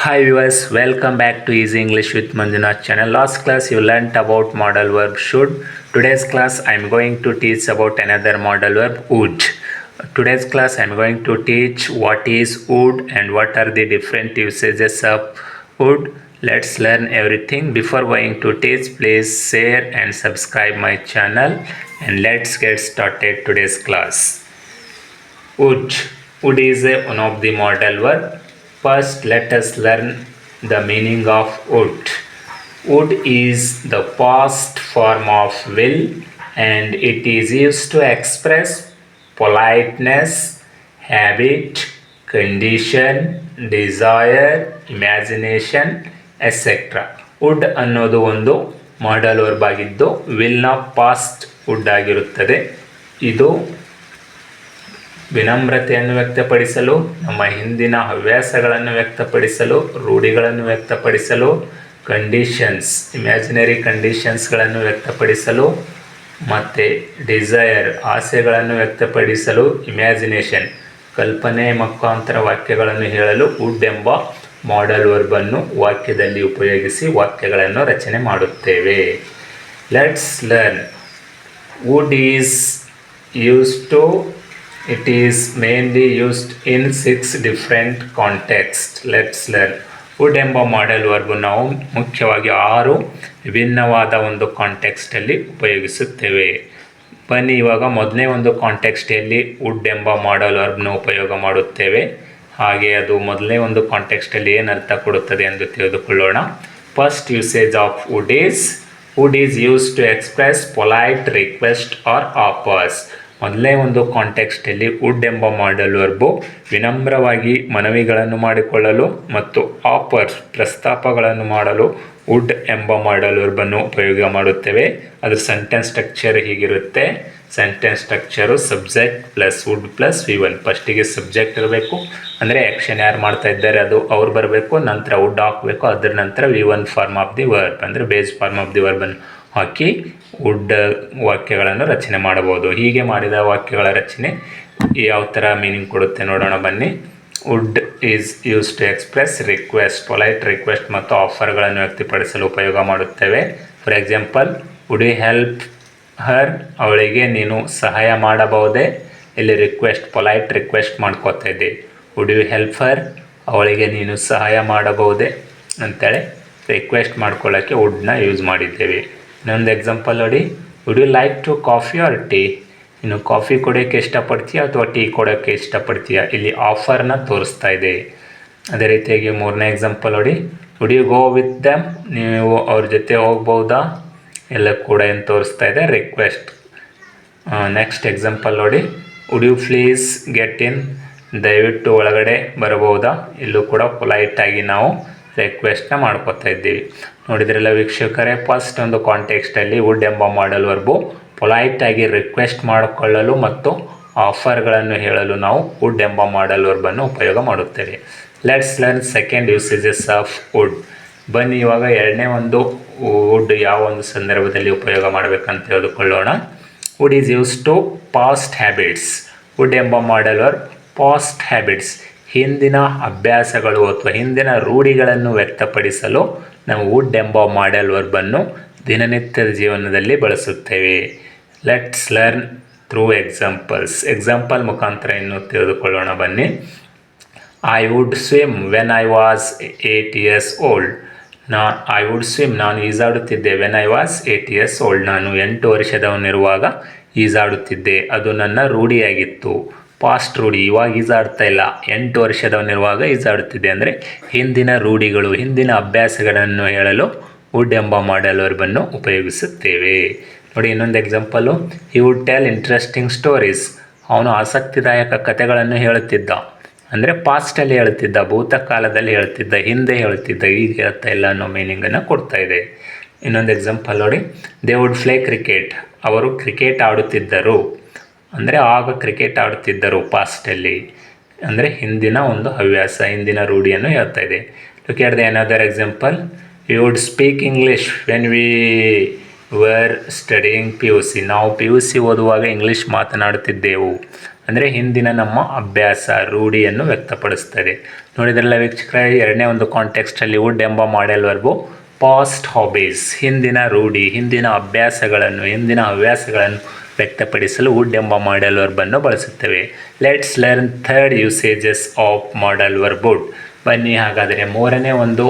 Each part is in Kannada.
Hi viewers, welcome back to Easy English with Manjunath channel. Last class you learnt about modal verb should. Today's class I am going to teach about another modal verb would. Today's class I am going to teach what is would and what are the different usages of would. Let's learn everything. Before going to teach, please share and subscribe my channel, and let's get started today's class. Would. Would is one of the modal verb. First, let us learn the meaning of would. Would is the past form of will, and it is used to express politeness, habit, condition, desire, imagination, etc. would ಅನ್ನೋದು ಒಂದು ಮಾಡಲ್ ವರ್ಬ್ ಆಗಿದ್ದು ವಿಲ್ನ ಪಾಸ್ಟ್ ವುಡ್ ಆಗಿರುತ್ತದೆ. ಇದು ವಿನಮ್ರತೆಯನ್ನು ವ್ಯಕ್ತಪಡಿಸಲು, ನಮ್ಮ ಹಿಂದಿನ ಹವ್ಯಾಸಗಳನ್ನು ವ್ಯಕ್ತಪಡಿಸಲು, ರೂಢಿಗಳನ್ನು ವ್ಯಕ್ತಪಡಿಸಲು, ಕಂಡೀಷನ್ಸ್ ಇಮ್ಯಾಜಿನರಿ ಕಂಡೀಷನ್ಸ್ಗಳನ್ನು ವ್ಯಕ್ತಪಡಿಸಲು, ಮತ್ತು ಡಿಸೈರ್ ಆಸೆಗಳನ್ನು ವ್ಯಕ್ತಪಡಿಸಲು, ಇಮ್ಯಾಜಿನೇಷನ್ ಕಲ್ಪನೆ ಮುಖಾಂತರ ವಾಕ್ಯಗಳನ್ನು ಹೇಳಲು ವುಡ್ ಎಂಬ ಮಾಡಲ್ ವರ್ಬನ್ನು ವಾಕ್ಯದಲ್ಲಿ ಉಪಯೋಗಿಸಿ ವಾಕ್ಯಗಳನ್ನು ರಚನೆ ಮಾಡುತ್ತೇವೆ. Let's learn. Would is used to It is mainly used in 6 different contexts. Let's learn. would ಎಂಬ ಮಾಡಲ್ ವರ್ಬ್ ನಾವು ಮುಖ್ಯವಾಗಿ 6 ವಿಭಿನ್ನವಾದ ಒಂದು ಕಾಂಟೆಕ್ಸ್ಟಲ್ಲಿ ಉಪಯೋಗಿಸುತ್ತೇವೆ. ಬನ್ನಿ ಇವಾಗ ಮೊದಲನೇ ಒಂದು ಕಾಂಟೆಕ್ಸ್ಟಲ್ಲಿ ವುಡ್ ಎಂಬ ಮಾಡಲ್ ವರ್ಬ್ನ ಉಪಯೋಗ ಮಾಡುತ್ತೇವೆ. ಹಾಗೆ ಅದು ಮೊದಲನೇ ಒಂದು ಕಾಂಟೆಕ್ಸ್ಟಲ್ಲಿ ಏನು ಅರ್ಥ ಕೊಡುತ್ತದೆ ಎಂದು ತಿಳಿದುಕೊಳ್ಳೋಣ. First usage of would is used to express polite request or offers. ಮೊದಲೇ ಒಂದು ಕಾಂಟೆಕ್ಸ್ಟಲ್ಲಿ ವುಡ್ ಎಂಬ ಮಾಡಲ್ ವರ್ಬು ವಿನಮ್ರವಾಗಿ ಮನವಿಗಳನ್ನು ಮಾಡಿಕೊಳ್ಳಲು ಮತ್ತು ಆಫರ್ಸ್ ಪ್ರಸ್ತಾಪಗಳನ್ನು ಮಾಡಲು ವುಡ್ ಎಂಬ ಮಾಡಲ್ ವರ್ಬನ್ನು ಉಪಯೋಗ ಮಾಡುತ್ತೇವೆ. ಅದರ ಸೆಂಟೆನ್ಸ್ ಸ್ಟ್ರಕ್ಚರ್ ಹೀಗಿರುತ್ತೆ. Sentence structure subject plus would plus V1. ಫಸ್ಟಿಗೆ ಸಬ್ಜೆಕ್ಟ್ ಇರಬೇಕು, ಅಂದರೆ ಆ್ಯಕ್ಷನ್ ಯಾರು ಮಾಡ್ತಾ ಇದ್ದಾರೆ ಅದು ಅವ್ರು ಬರಬೇಕು, ನಂತರ ವುಡ್ ಹಾಕಬೇಕು, ಅದರ ನಂತರ V1 form of the verb ಅಂದರೆ ಬೇಸ್ ಫಾರ್ಮ್ ಆಫ್ ದಿ ವರ್ಬನ್ನು ಹಾಕಿ ವುಡ್ ವಾಕ್ಯಗಳನ್ನು ರಚನೆ ಮಾಡಬಹುದು. ಹೀಗೆ ಮಾಡಿದ ವಾಕ್ಯಗಳ ರಚನೆ ಯಾವ ಥರ ಮೀನಿಂಗ್ ಕೊಡುತ್ತೆ ನೋಡೋಣ ಬನ್ನಿ. Would is use to express request, polite request ಮತ್ತು ಆಫರ್ಗಳನ್ನು ವ್ಯಕ್ತಪಡಿಸಲು ಉಪಯೋಗ ಮಾಡುತ್ತೇವೆ. For example, would you help her, ಅವಳಿಗೆ ನೀನು ಸಹಾಯ ಮಾಡಬಹುದೇ. ಇಲ್ಲಿ ರಿಕ್ವೆಸ್ಟ್ ಪೊಲೈಟ್ ರಿಕ್ವೆಸ್ಟ್ ಮಾಡ್ಕೋತಾ ಇದ್ದೆ. ವುಡ್ ಯು ಹೆಲ್ಪ್ ಹರ್, ಅವಳಿಗೆ ನೀನು ಸಹಾಯ ಮಾಡಬಹುದೇ ಅಂತೇಳಿ ರಿಕ್ವೆಸ್ಟ್ ಮಾಡ್ಕೊಳ್ಳೋಕ್ಕೆ ವುಡ್ನ ಯೂಸ್ ಮಾಡಿದ್ದೇವೆ. ಇನ್ನೊಂದು ಎಕ್ಸಾಂಪಲ್ ನೋಡಿ. Would you like to coffee or tea, ನೀನು ಕಾಫಿ ಕುಡಿಯೋಕ್ಕೆ ಇಷ್ಟಪಡ್ತೀಯಾ ಅಥವಾ ಟೀ ಕೊಡೋಕ್ಕೆ ಇಷ್ಟಪಡ್ತೀಯಾ. ಇಲ್ಲಿ ಆಫರ್ನ ತೋರಿಸ್ತಾ ಇದೆ. ಅದೇ ರೀತಿಯಾಗಿ ಮೂರನೇ ಎಕ್ಸಾಂಪಲ್ ನೋಡಿ. Would you go with them, ನೀವು ಅವ್ರ ಜೊತೆ ಹೋಗ್ಬೋದಾ, ಎಲ್ಲ ಕೂಡ ಏನು ತೋರಿಸ್ತಾ ಇದೆ, ರಿಕ್ವೆಸ್ಟ್. ನೆಕ್ಸ್ಟ್ ಎಕ್ಸಾಂಪಲ್ ನೋಡಿ. Would you please get in, ದಯವಿಟ್ಟು ಒಳಗಡೆ ಬರಬಹುದಾ. ಇಲ್ಲೂ ಕೂಡ ಪೊಲೈಟಾಗಿ ನಾವು ರಿಕ್ವೆಸ್ಟ್ನ ಮಾಡ್ಕೋತಾ ಇದ್ದೀವಿ. ನೋಡಿದ್ರೆಲ್ಲ ವೀಕ್ಷಕರೇ, ಫಸ್ಟ್ ಒಂದು ಕಾಂಟೆಕ್ಸ್ಟಲ್ಲಿ ವುಡ್ ಎಂಬ ಮಾಡಲ್ ವರ್ಬು ಪೊಲೈಟಾಗಿ ರಿಕ್ವೆಸ್ಟ್ ಮಾಡಿಕೊಳ್ಳಲು ಮತ್ತು ಆಫರ್ಗಳನ್ನು ಹೇಳಲು ನಾವು ವುಡ್ ಎಂಬ ಮಾಡಲ್ ವರ್ಬನ್ನು ಉಪಯೋಗ ಮಾಡುತ್ತೇವೆ. Let's learn second usages of would. ಬನ್ನಿ ಇವಾಗ ಎರಡನೇ ಒಂದು ವುಡ್ ಯಾವ ಒಂದು ಸಂದರ್ಭದಲ್ಲಿ ಉಪಯೋಗ ಮಾಡಬೇಕಂತ ತಿಳಿದುಕೊಳ್ಳೋಣ. Would is use to past habits. Would ಎಂಬ ಮಾಡಲ್ ವರ್ಬ್ ಪಾಸ್ಟ್ ಹ್ಯಾಬಿಟ್ಸ್, ಹಿಂದಿನ ಅಭ್ಯಾಸಗಳು ಅಥವಾ ಹಿಂದಿನ ರೂಢಿಗಳನ್ನು ವ್ಯಕ್ತಪಡಿಸಲು ನಾವು ವುಡ್ ಎಂಬ ಮಾಡಲ್ ವರ್ಬನ್ನು ದಿನನಿತ್ಯದ ಜೀವನದಲ್ಲಿ ಬಳಸುತ್ತೇವೆ. Let's learn through examples. Example ಮುಖಾಂತರ ಇನ್ನು ತಿಳಿದುಕೊಳ್ಳೋಣ ಬನ್ನಿ. I would swim when I was 8 years old. I would swim, ನಾನು ಈಜಾಡುತ್ತಿದ್ದೆ. When I was 8 years old, ನಾನು 8 ವರ್ಷದವನಿರುವಾಗ ಈಜಾಡುತ್ತಿದ್ದೆ. ಅದು ನನ್ನ ರೂಢಿಯಾಗಿತ್ತು, ಪಾಸ್ಟ್ ರೂಢಿ. ಇವಾಗ ಈಜಾಡ್ತಾ ಇಲ್ಲ, 8 ವರ್ಷದವನಿರುವಾಗ ಈಜಾಡುತ್ತಿದ್ದೆ. ಅಂದರೆ ಹಿಂದಿನ ರೂಢಿಗಳು, ಹಿಂದಿನ ಅಭ್ಯಾಸಗಳನ್ನು ಹೇಳಲು ವುಡ್ ಎಂಬ ಮಾಡಲ್ ವರ್ಬನ್ನು ಉಪಯೋಗಿಸುತ್ತೇವೆ. ನೋಡಿ ಇನ್ನೊಂದು example. He would tell interesting stories, ಅವನು ಆಸಕ್ತಿದಾಯಕ ಕಥೆಗಳನ್ನು ಹೇಳುತ್ತಿದ್ದ. ಅಂದರೆ ಪಾಸ್ಟಲ್ಲಿ ಹೇಳ್ತಿದ್ದ, ಭೂತಕಾಲದಲ್ಲಿ ಹೇಳ್ತಿದ್ದ, ಹಿಂದೆ ಹೇಳ್ತಿದ್ದ, ಈಗ ಹೇಳ್ತಾ ಇಲ್ಲ ಅನ್ನೋ ಮೀನಿಂಗನ್ನು ಕೊಡ್ತಾ ಇದೆ. ಇನ್ನೊಂದು ಎಕ್ಸಾಂಪಲ್ ನೋಡಿ. ದೇ ವುಡ್ ಪ್ಲೇ ಕ್ರಿಕೆಟ್, ಅವರು ಕ್ರಿಕೆಟ್ ಆಡುತ್ತಿದ್ದರು. ಅಂದರೆ ಆಗ ಕ್ರಿಕೆಟ್ ಆಡುತ್ತಿದ್ದರು ಪಾಸ್ಟಲ್ಲಿ, ಅಂದರೆ ಹಿಂದಿನ ಒಂದು ಹವ್ಯಾಸ, ಹಿಂದಿನ ರೂಢಿಯನ್ನು ಹೇಳ್ತಾ ಇದೆ. Look at the another example. We wood speak English when we were studying PUC, ನಾವು PUC ಓದುವಾಗ ಇಂಗ್ಲೀಷ್ ಮಾತನಾಡುತ್ತಿದ್ದೆವು. ಅಂದರೆ ಹಿಂದಿನ ನಮ್ಮ ಅಭ್ಯಾಸ ರೂಢಿಯನ್ನು ವ್ಯಕ್ತಪಡಿಸ್ತದೆ. ನೋಡಿದ್ರಲ್ಲ ವೀಕ್ಷಕರೇ, ಎರಡನೇ ಒಂದು ಕಾಂಟೆಕ್ಸ್ಟಲ್ಲಿ ವುಡ್ ಎಂಬ ಮಾಡೆಲ್ ವರ್ಬು ಪಾಸ್ಟ್ ಹಾಬೀಸ್, ಹಿಂದಿನ ರೂಢಿ, ಹಿಂದಿನ ಅಭ್ಯಾಸಗಳನ್ನು, ಹಿಂದಿನ ಹವ್ಯಾಸಗಳನ್ನು ವ್ಯಕ್ತಪಡಿಸಲು ವುಡ್ ಎಂಬ ಮಾಡೆಲ್ ವರ್ಬನ್ನು ಬಳಸುತ್ತೇವೆ. Let's learn third usages of modal verb would. ಬನ್ನಿ ಹಾಗಾದರೆ ಮೂರನೇ ಒಂದು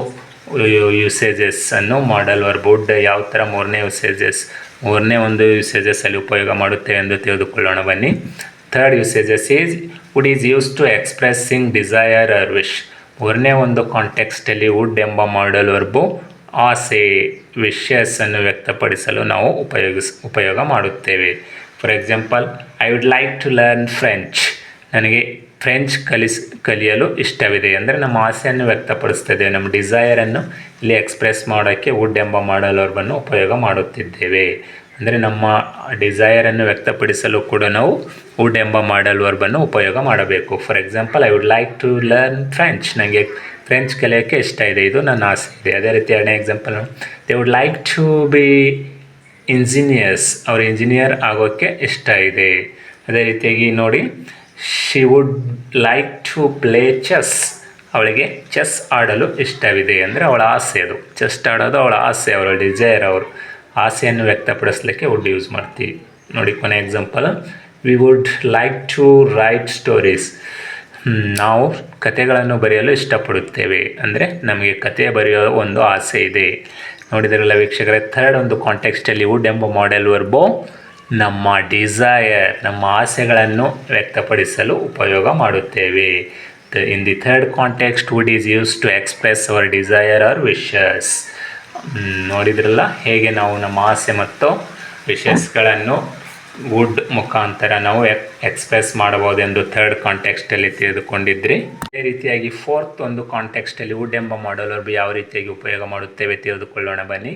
ಯೂಸೇಜಸ್ಸನ್ನು ಮಾಡೆಲ್ ವರ್ಬ್ ವುಡ್ ಯಾವ ಥರ ಮೂರನೇ ಒಂದು ಯೂಸೇಜಸ್ಸಲ್ಲಿ ಉಪಯೋಗ ಮಾಡುತ್ತೇವೆ ಎಂದು ತಿಳಿದುಕೊಳ್ಳೋಣ ಬನ್ನಿ. Third usages is would is use to expressing desire or wish. ಮೂರನೇ ಒಂದು ಕಾಂಟೆಕ್ಸ್ಟಲ್ಲಿ ವುಡ್ ಎಂಬ ಮಾಡೆಲ್ ವರ್ಬು ಆಸೆ, ವಿಶಸ್ಸನ್ನು ವ್ಯಕ್ತಪಡಿಸಲು ನಾವು ಉಪಯೋಗ ಮಾಡುತ್ತೇವೆ. For example, I would like to learn French. ನನಗೆ ಫ್ರೆಂಚ್ ಕಲಿಯಲು ಇಷ್ಟವಿದೆ ಅಂದರೆ ನಮ್ಮ ಆಸೆಯನ್ನು ವ್ಯಕ್ತಪಡಿಸ್ತದೆ. ನಮ್ಮ ಡಿಸೈರನ್ನು ಇಲ್ಲಿ ಎಕ್ಸ್ಪ್ರೆಸ್ ಮಾಡೋಕ್ಕೆ ವುಡ್ ಎಂಬ ಮಾಡೆಲ್ ವರ್ಬನ್ನು ಉಪಯೋಗ ಮಾಡುತ್ತಿದ್ದೇವೆ. ಅಂದರೆ ನಮ್ಮ ಡಿಸೈರನ್ನು ವ್ಯಕ್ತಪಡಿಸಲು ಕೂಡ ನಾವು ವುಡ್ ಎಂಬ ಮಾಡೆಲ್ ವರ್ಬನ್ನು ಉಪಯೋಗ ಮಾಡಬೇಕು. For example, I would like to learn French. ನನಗೆ ಫ್ರೆಂಚ್ ಕಲಿಯೋಕ್ಕೆ ಇಷ್ಟ ಇದೆ, ಇದು ನನ್ನ ಆಸೆ ಇದೆ. ಅದೇ ರೀತಿ ಎರಡನೇ example, they would like to be engineers. ಅವರು ಇಂಜಿನಿಯರ್ ಆಗೋಕ್ಕೆ ಇಷ್ಟ ಇದೆ. ಅದೇ ರೀತಿಯಾಗಿ ನೋಡಿ, she would like to play chess. ಅವಳಿಗೆ ಚೆಸ್ ಆಡಲು ಇಷ್ಟವಿದೆ ಅಂದರೆ ಅವಳ ಆಸೆ, ಅದು ಚೆಸ್ ಆಡೋದು ಅವಳ ಆಸೆ, ಅವಳ ಡಿಸೈರ್, ಅವರು ಆಸೆಯನ್ನು ವ್ಯಕ್ತಪಡಿಸಲಿಕ್ಕೆ ವುಡ್ ಯೂಸ್ ಮಾಡ್ತೀವಿ. ನೋಡಿ ಕೊನೆ example, we would like to write stories. ನಾವು ಕತೆಗಳನ್ನು ಬರೆಯಲು ಇಷ್ಟಪಡುತ್ತೇವೆ ಅಂದರೆ ನಮಗೆ ಕತೆ ಬರೆಯೋ ಒಂದು ಆಸೆ ಇದೆ. ನೋಡಿದ್ರಲ್ಲ ವೀಕ್ಷಕರೇ, ಥರ್ಡ್ ಒಂದು ಕಾಂಟೆಕ್ಸ್ಟಲ್ಲಿ ವುಡ್ ಎಂಬ ಮಾಡೆಲ್ ವರ್ಬು ನಮ್ಮ ಡಿಸೈರ್, ನಮ್ಮ ಆಸೆಗಳನ್ನು ವ್ಯಕ್ತಪಡಿಸಲು ಉಪಯೋಗ ಮಾಡುತ್ತೇವೆ. In the third context, would is use to express our desire or wishes. ನೋಡಿದ್ರಲ್ಲ ಹೇಗೆ ನಾವು ನಮ್ಮ ಆಸೆ ಮತ್ತು ವಿಶಸ್ಗಳನ್ನು ವುಡ್ ಮುಖಾಂತರ ನಾವು ಎಕ್ಸ್ಪ್ರೆಸ್ ಮಾಡಬಹುದೆಂದು ಥರ್ಡ್ ಕಾಂಟೆಕ್ಸ್ಟಲ್ಲಿ ತಿಳಿದುಕೊಂಡಿದ್ರಿ. ಅದೇ ರೀತಿಯಾಗಿ ಫೋರ್ತ್ ಒಂದು ಕಾಂಟೆಕ್ಸ್ಟಲ್ಲಿ ವುಡ್ ಎಂಬ ಮಾಡೆಲ್ ವರ್ಬ್ ಯಾವ ರೀತಿಯಾಗಿ ಉಪಯೋಗ ಮಾಡುತ್ತೇವೆ ತಿಳಿದುಕೊಳ್ಳೋಣ ಬನ್ನಿ.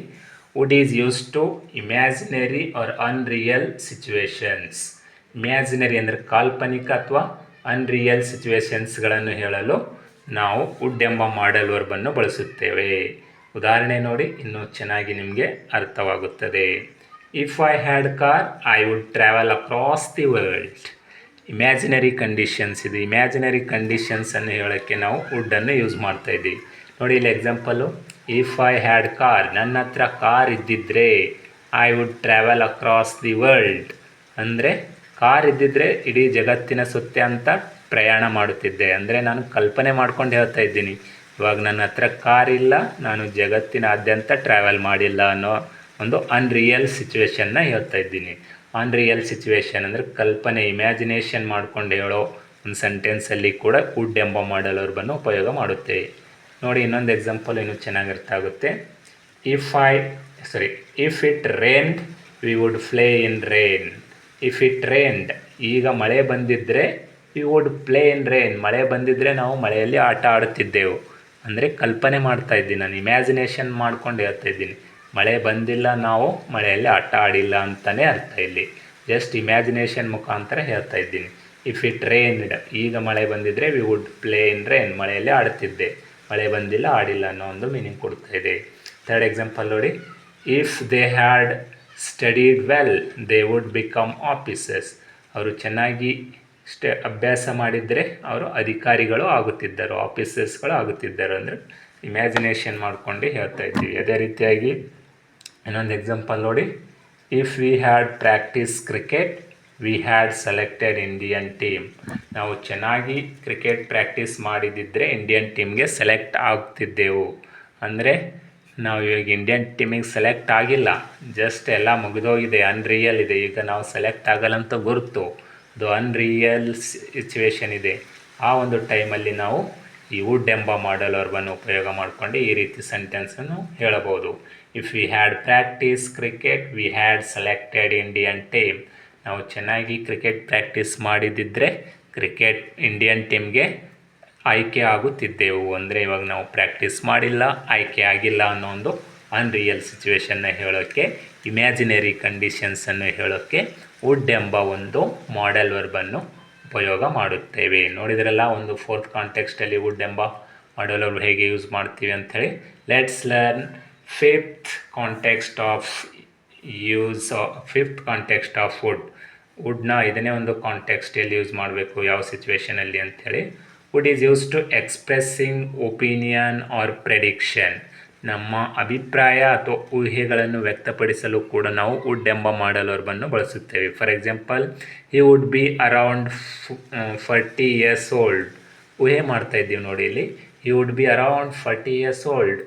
Would is use to imaginary or unreal situations. Imaginary ಅಂದರೆ ಕಾಲ್ಪನಿಕ ಅಥವಾ ಅನ್ರಿಯಲ್ ಸಿಚುವೇಶನ್ಸ್ಗಳನ್ನು ಹೇಳಲು ನಾವು ವುಡ್ ಎಂಬ ಮಾಡೆಲ್ ವರ್ಬನ್ನು ಬಳಸುತ್ತೇವೆ. ಉದಾಹರಣೆ ನೋಡಿ, ಇನ್ನೂ ಚೆನ್ನಾಗಿ ನಿಮಗೆ ಅರ್ಥವಾಗುತ್ತದೆ. If I had car I would travel across the world. Imaginary conditions ಇದು. ಇಮ್ಯಾಜಿನರಿ ಕಂಡೀಷನ್ಸನ್ನು ಹೇಳೋಕ್ಕೆ ನಾವು ವುಡ್ಡನ್ನು ಯೂಸ್ ಮಾಡ್ತಾ ಇದ್ದೀವಿ. ನೋಡಿ ಇಲ್ಲಿ example, if I had car, ನನ್ನ ಹತ್ರ ಕಾರ್ ಇದ್ದಿದ್ದರೆ, I would travel across the world ಅಂದರೆ ಕಾರ್ ಇದ್ದಿದ್ದರೆ ಇಡೀ ಜಗತ್ತಿನ ಸುತ್ತಾಂತ ಪ್ರಯಾಣ ಮಾಡುತ್ತಿದ್ದೆ. ಅಂದರೆ ನಾನು ಕಲ್ಪನೆ ಮಾಡ್ಕೊಂಡು ಹೇಳ್ತಾ ಇದ್ದೀನಿ. ಇವಾಗ ನನ್ನ ಹತ್ರ ಕಾರ್ ಇಲ್ಲ, ನಾನು ಜಗತ್ತಿನಾದ್ಯಂತ ಟ್ರಾವೆಲ್ ಮಾಡಿಲ್ಲ ಅನ್ನೋ ಒಂದು ಅನ್ರಿಯಲ್ ಸಿಚುವೇಶನ್ನ ಹೇಳ್ತಾ ಇದ್ದೀನಿ. ಅನ್ರಿಯಲ್ ಸಿಚುವೇಶನ್ ಅಂದರೆ ಕಲ್ಪನೆ, ಇಮ್ಯಾಜಿನೇಷನ್ ಮಾಡ್ಕೊಂಡು ಹೇಳೋ ಒಂದು ಸೆಂಟೆನ್ಸಲ್ಲಿ ಕೂಡ ವುಡ್ ಎಂಬ ಮಾಡೆಲ್ ವರ್ಬನ್ನು ಉಪಯೋಗ ಮಾಡುತ್ತೇವೆ. ನೋಡಿ ಇನ್ನೊಂದು ಎಕ್ಸಾಂಪಲ್ ಇನ್ನೂ ಚೆನ್ನಾಗಿ ಅರ್ಥ ಆಗುತ್ತೆ. If it rained we would play in rain. If it rained, ಈಗ ಮಳೆ ಬಂದಿದ್ದರೆ, we would play in rain, ಮಳೆ ಬಂದಿದ್ದರೆ ನಾವು ಮಳೆಯಲ್ಲಿ ಆಟ ಆಡುತ್ತಿದ್ದೆವು. ಅಂದರೆ ಕಲ್ಪನೆ ಮಾಡ್ತಾ ಇದ್ದೀನಿ, ನಾನು ಇಮ್ಯಾಜಿನೇಷನ್ ಮಾಡ್ಕೊಂಡು ಹೇಳ್ತಾ ಇದ್ದೀನಿ. ಮಳೆ ಬಂದಿಲ್ಲ, ನಾವು ಮಳೆಯಲ್ಲಿ ಆಟ ಆಡಿಲ್ಲ ಅಂತಲೇ ಅರ್ಥ ಇಲ್ಲಿ. ಜಸ್ಟ್ ಇಮ್ಯಾಜಿನೇಷನ್ ಮುಖಾಂತರ ಹೇಳ್ತಾ ಇದ್ದೀನಿ. ಇಫ್ ಇಟ್ ರೇನ್ಡ್, ಈಗ ಮಳೆ ಬಂದಿದ್ದರೆ we would play in rain, ಮಳೆಯಲ್ಲಿ ಆಡುತ್ತಿದ್ದೆ. ಮಳೆ ಬಂದಿಲ್ಲ, ಆಡಿಲ್ಲ ಅನ್ನೋ ಒಂದು ಮೀನಿಂಗ್ ಕೊಡ್ತಾ ಇದೆ. ಥರ್ಡ್ ಎಕ್ಸಾಂಪಲ್ ನೋಡಿ, if they had studied well they would become officers. ಅವರು ಚೆನ್ನಾಗಿ ಅಭ್ಯಾಸ ಮಾಡಿದರೆ ಅವರು ಅಧಿಕಾರಿಗಳು ಆಗುತ್ತಿದ್ದರು, ಆಫೀಸರ್ಸ್ಗಳು ಆಗುತ್ತಿದ್ದರು. ಅಂದರೆ ಇಮ್ಯಾಜಿನೇಷನ್ ಮಾಡ್ಕೊಂಡು ಹೇಳ್ತಾ ಇದ್ದೀವಿ. ಅದೇ ರೀತಿಯಾಗಿ ಇನ್ನೊಂದು ಎಕ್ಸಾಂಪಲ್ ನೋಡಿ, if we had practice cricket we had selected Indian team. ನಾವು ಚೆನ್ನಾಗಿ ಕ್ರಿಕೆಟ್ ಪ್ರಾಕ್ಟೀಸ್ ಮಾಡಿದಿದ್ದರೆ ಇಂಡಿಯನ್ ಟೀಮ್ಗೆ ಸೆಲೆಕ್ಟ್ ಆಗ್ತಿದ್ದೆವು. ಅಂದರೆ ನಾವು ಇವಾಗ ಇಂಡಿಯನ್ ಟೀಮಿಗೆ ಸೆಲೆಕ್ಟ್ ಆಗಿಲ್ಲ, ಜಸ್ಟ್ ಎಲ್ಲ ಮುಗಿದೋಗಿದೆ, ಅನ್ರಿಯಲ್ ಇದೆ. ಈಗ ನಾವು ಸೆಲೆಕ್ಟ್ ಆಗಲ್ಲ ಅಂತ ಗುರುತು, ಅದು ಅನ್ರಿಯಲ್ ಸಿಚುವೇಶನ್ ಇದೆ. ಆ ಒಂದು ಟೈಮಲ್ಲಿ ನಾವು ಈ ವುಡ್ ಎಂಬ ಮಾಡೆಲ್ ವರ್ಬನ್ನು ಉಪಯೋಗ ಮಾಡಿಕೊಂಡು ಈ ರೀತಿ ಸೆಂಟೆನ್ಸನ್ನು ಹೇಳಬಹುದು. If we had practice cricket we had selected Indian team. ನಾವು ಚೆನ್ನಾಗಿ ಕ್ರಿಕೆಟ್ ಪ್ರಾಕ್ಟೀಸ್ ಮಾಡಿದ್ದಿದ್ದರೆ ಇಂಡಿಯನ್ ಟೀಮ್ಗೆ ಆಯ್ಕೆ ಆಗುತ್ತಿದ್ದೆವು. ಅಂದರೆ ಇವಾಗ ನಾವು ಪ್ರಾಕ್ಟೀಸ್ ಮಾಡಿಲ್ಲ, ಆಯ್ಕೆ ಆಗಿಲ್ಲ ಅನ್ನೋ ಒಂದು ಅನ್ರಿಯಲ್ ಸಿಚುವೇಶನ್ನ ಹೇಳೋಕ್ಕೆ, ಇಮ್ಯಾಜಿನರಿ ಕಂಡೀಷನ್ಸನ್ನು ಹೇಳೋಕ್ಕೆ ವುಡ್ ಎಂಬ ಒಂದು ಮಾಡೆಲ್ ವರ್ಬನ್ನು ಉಪಯೋಗ ಮಾಡುತ್ತೇವೆ. ನೋಡಿದ್ರಲ್ಲ ಒಂದು ಫೋರ್ತ್ ಕಾಂಟೆಕ್ಸ್ಟಲ್ಲಿ ವುಡ್ ಎಂಬ ಮಾಡೆಲ್ ವರ್ಬ್ ಹೇಗೆ ಯೂಸ್ ಮಾಡ್ತೀವಿ ಅಂಥೇಳಿ. Let's learn fifth context of would. ವುಡ್ನ ಇದನ್ನೇ ಒಂದು ಕಾಂಟೆಕ್ಸ್ಟ್ ಎಲ್ಲಿ ಯೂಸ್ ಮಾಡಬೇಕು, ಯಾವ ಸಿಚುವೇಷನಲ್ಲಿ ಅಂಥೇಳಿ. Would is use to expressing opinion or prediction. ನಮ್ಮ ಅಭಿಪ್ರಾಯ ಅಥವಾ ಊಹೆಗಳನ್ನು ವ್ಯಕ್ತಪಡಿಸಲು ಕೂಡ ನಾವು ವುಡ್ ಎಂಬ ಮಾಡಲ್ ವರ್ಬನ್ನು ಬಳಸುತ್ತೇವೆ. For example, he would be around 40 years old. ಊಹೆ ಮಾಡ್ತಾ ಇದ್ದೀವಿ ನೋಡಿ ಇಲ್ಲಿ. He would be around 40 years old.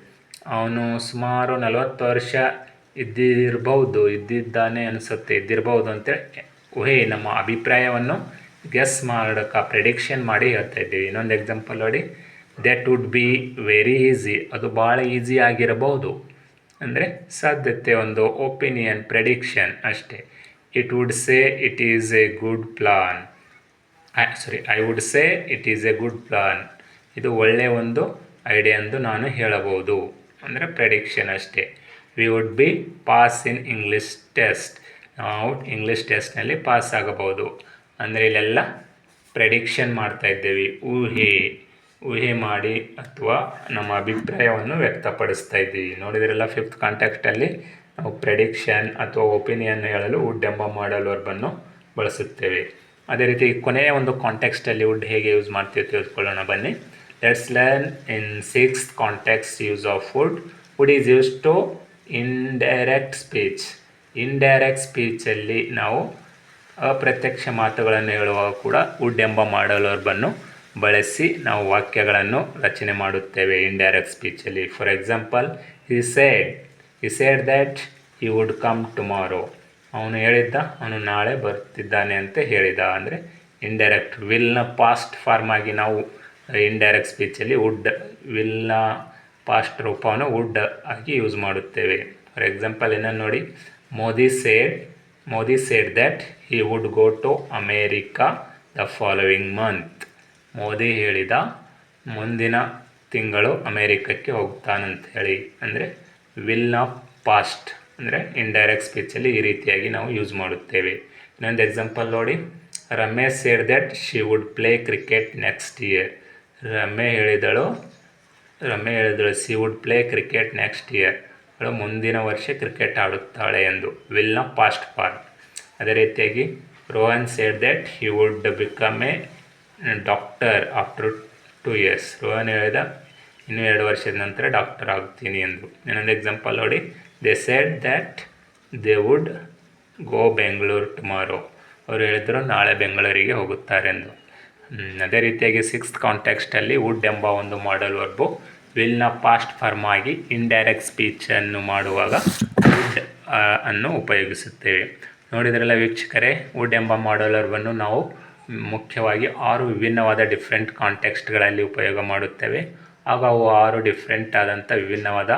ಅವನು ಸುಮಾರು 40 ವರ್ಷ ಇದ್ದಿದ್ದಾನೆ ಅನಿಸುತ್ತೆ, ಇದ್ದಿರಬಹುದು ಅಂತೇಳಿ ಊಹೆ, ನಮ್ಮ ಅಭಿಪ್ರಾಯವನ್ನು ಗೆಸ್ ಮಾಡೋಕ್ಕೆ ಪ್ರೆಡಿಕ್ಷನ್ ಮಾಡಿ ಹೇಳ್ತಾ ಇದ್ದೀವಿ. ಇನ್ನೊಂದು ಎಕ್ಸಾಂಪಲ್ ನೋಡಿ, that would be very easy. ಅದು ಭಾಳ ಈಸಿ ಆಗಿರಬಹುದು ಅಂದರೆ ಸಾಧ್ಯತೆ, ಒಂದು ಒಪಿನಿಯನ್, ಪ್ರೆಡಿಕ್ಷನ್ ಅಷ್ಟೇ. It would say it is A good plan. I would say it is A good plan. ಇದು ಒಳ್ಳೆಯ ಒಂದು ಐಡಿಯಾ ಎಂದು ನಾನು ಹೇಳಬಹುದು ಅಂದರೆ ಪ್ರೆಡಿಕ್ಷನ್ ಅಷ್ಟೇ. We would be pass in English test. ನಾವು ಇಂಗ್ಲೀಷ್ ಟೆಸ್ಟ್ನಲ್ಲಿ ಪಾಸ್ ಆಗಬಹುದು ಅಂದರೆ ಇಲ್ಲೆಲ್ಲ ಪ್ರೆಡಿಕ್ಷನ್ ಮಾಡ್ತಾ ಇದ್ದೇವೆ, ಊಹೆ ಮಾಡಿ ಅಥವಾ ನಮ್ಮ ಅಭಿಪ್ರಾಯವನ್ನು ವ್ಯಕ್ತಪಡಿಸ್ತಾ ಇದ್ದೀವಿ. ನೋಡಿದ್ರೆಲ್ಲ ಫಿಫ್ತ್ ಕಾಂಟೆಕ್ಸ್ಟಲ್ಲಿ ನಾವು ಪ್ರೆಡಿಕ್ಷನ್ ಅಥವಾ ಒಪಿನಿಯನ್ ಹೇಳಲು ವುಡ್ ಎಂಬ ಮಾಡಲ್ ವರ್ಬನ್ನು ಬಳಸುತ್ತೇವೆ. ಅದೇ ರೀತಿ ಕೊನೆಯ ಒಂದು ಕಾಂಟೆಕ್ಸ್ಟಲ್ಲಿ ವುಡ್ ಹೇಗೆ ಯೂಸ್ ಮಾಡ್ತೀವಿ ತಿಳಿದುಕೊಳ್ಳೋಣ ಬನ್ನಿ. Let's learn in 6th context use of would. Would is use to indirect speech. Indirect ಸ್ಪೀಚಲ್ಲಿ ನಾವು ಅಪ್ರತ್ಯಕ್ಷ ಮಾತುಗಳನ್ನು ಹೇಳುವಾಗ ಕೂಡ ವುಡ್ ಎಂಬ ಮಾಡಲ್ ವರ್ಬನ್ನು ಬಳಸಿ ನಾವು ವಾಕ್ಯಗಳನ್ನು ರಚನೆ ಮಾಡುತ್ತೇವೆ ಇಂಡೈರೆಕ್ಟ್ ಸ್ಪೀಚಲ್ಲಿ. For example, he said that he would come tomorrow. ಅವನು ಹೇಳಿದ್ದ ಅವನು ನಾಳೆ ಬರ್ತಿದ್ದಾನೆ ಅಂತ ಹೇಳಿದ ಅಂದರೆ ಇಂಡೈರೆಕ್ಟ್. ವಿಲ್ನ ಪಾಸ್ಟ್ ಫಾರ್ಮ್ ಆಗಿ ನಾವು ಇಂಡೈರೆಕ್ಟ್ ಸ್ಪೀಚಲ್ಲಿ ವಿಲ್ನ ಪಾಸ್ಟ್ ರೂಪವನ್ನು ವುಡ್ ಆಗಿ ಯೂಸ್ ಮಾಡುತ್ತೇವೆ. ಫಾರ್ ಎಕ್ಸಾಂಪಲ್ ಇನ್ನೊಂದು ನೋಡಿ, Modi said that he would go to America the following month. Modi ಹೇಳಿದ ಮುಂದಿನ ತಿಂಗಳು ಅಮೇರಿಕಕ್ಕೆ ಹೋಗ್ತಾನಂತ ಹೇಳಿ ಅಂದರೆ ವಿಲ್ನ ಪಾಸ್ಟ್ ಅಂದರೆ ಇಂಡೈರೆಕ್ಟ್ ಸ್ಪೀಚಲ್ಲಿ ಈ ರೀತಿಯಾಗಿ ನಾವು ಯೂಸ್ ಮಾಡುತ್ತೇವೆ. ಇನ್ನೊಂದು ಎಕ್ಸಾಂಪಲ್ ನೋಡಿ, Ramesh said that she would play cricket next year. ರಮೆ ಹೇಳಿದಳು she would play cricket next year. ಅವಳು ಮುಂದಿನ ವರ್ಷ ಕ್ರಿಕೆಟ್ ಆಡುತ್ತಾಳೆ ಎಂದು, ವಿಲ್ನ ಪಾಸ್ಟ್ ಫಾರ್ಮ್. ಅದೇ ರೀತಿಯಾಗಿ Rohan said that he would become a doctor after 2 years. Rohan ಹೇಳಿದ ಇನ್ನೂ 2 ವರ್ಷದ ನಂತರ ಡಾಕ್ಟರ್ ಆಗ್ತೀನಿ ಎಂದು. ಇನ್ನೊಂದು ಎಕ್ಸಾಂಪಲ್ ನೋಡಿ, they said that they would go Bengaluru tomorrow. ಅವರು ಹೇಳಿದರು ನಾಳೆ ಬೆಂಗಳೂರಿಗೆ ಹೋಗುತ್ತಾರೆ ಎಂದು. ಅದೇ ರೀತಿಯಾಗಿ 6th ಕಾಂಟೆಕ್ಸ್ಟಲ್ಲಿ ವುಡ್ ಎಂಬ ಒಂದು ಮಾಡಲ್ ವರ್ಬು ವಿಲ್ನ ಪಾಸ್ಟ್ ಫಾರ್ಮ್ ಆಗಿ ಇಂಡೈರೆಕ್ಟ್ ಸ್ಪೀಚನ್ನು ಮಾಡುವಾಗ ವುಡ್ ಅನ್ನು ಉಪಯೋಗಿಸುತ್ತೇವೆ. ನೋಡಿದ್ರಲ್ಲ ವೀಕ್ಷಕರೇ, ವುಡ್ ಎಂಬ ಮಾಡಲ್ ವರ್ಬನ್ನು ನಾವು ಮುಖ್ಯವಾಗಿ 6 ವಿಭಿನ್ನವಾದ ಡಿಫ್ರೆಂಟ್ ಕಾಂಟೆಕ್ಸ್ಟ್ಗಳಲ್ಲಿ ಉಪಯೋಗ ಮಾಡುತ್ತೇವೆ. ಆಗ ಅವು 6 ಡಿಫ್ರೆಂಟ್ ಆದಂಥ ವಿಭಿನ್ನವಾದ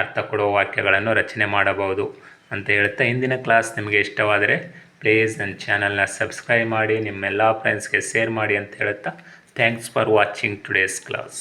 ಅರ್ಥ ಕೊಡುವ ವಾಕ್ಯಗಳನ್ನು ರಚನೆ ಮಾಡಬಹುದು ಅಂತ ಹೇಳ್ತಾ, ಇಂದಿನ ಕ್ಲಾಸ್ ನಿಮಗೆ ಇಷ್ಟವಾದರೆ ಪ್ಲೀಸ್ ನನ್ನ ಚಾನಲ್ನ ಸಬ್ಸ್ಕ್ರೈಬ್ ಮಾಡಿ, ನಿಮ್ಮೆಲ್ಲ ಫ್ರೆಂಡ್ಸ್ಗೆ ಶೇರ್ ಮಾಡಿ ಅಂತ ಹೇಳ್ತಾ, thanks for watching today's class.